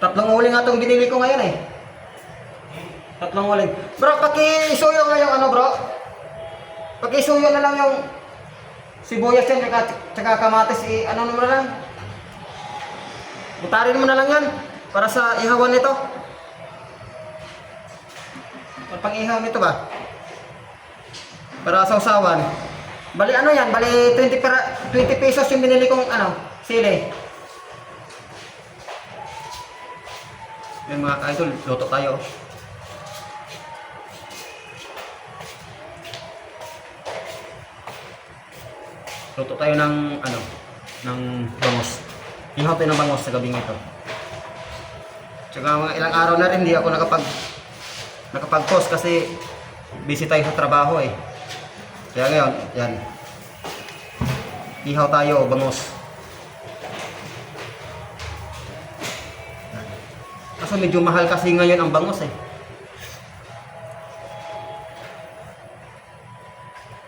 Tatlong uling nga itong binili ko ngayon eh. Tatlong uling. Bro, pakisuyo nga yung ano bro. Pakisuyo na lang yung sibuyas yan, tsaka kamatis. Ano mo na lang. Butarin mo na lang yan. Para sa ihawan nito. Pang ihaw nito ba? Para sa usawan. Bali ano yan? Bali 20 pesos yung binili kong ano, sili. Yan mga ka-idol, luto tayo. Luto tayo ng ano, ng bangos. Ihaw tayo ng bangos sa gabing ito. Tsaka mga ilang araw na rin hindi ako nakapag-post kasi busy tayo sa trabaho eh. Kaya ngayon, yan. Ihaw tayo, bangos. Kaso medyo mahal kasi ngayon ang bangos eh.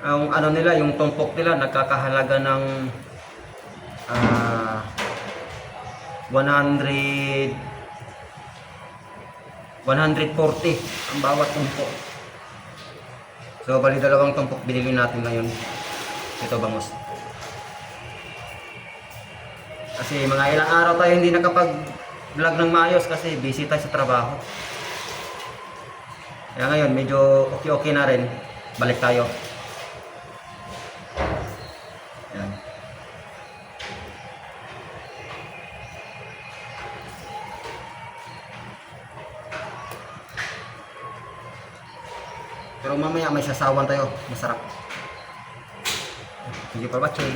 Ang ano nila, yung tumpok nila nagkakahalaga ng 140 ang bawat tumpok. So bali dalawang tumpok binili natin ngayon. Ito bangos. Kasi mga ilang araw tayo hindi nakapag-vlog ng maayos kasi busy tayo sa trabaho. Kaya ngayon medyo okay na rin. Balik tayo. Yan. Pero mamaya may sasawan tayo. Masarap. Thank you for watching.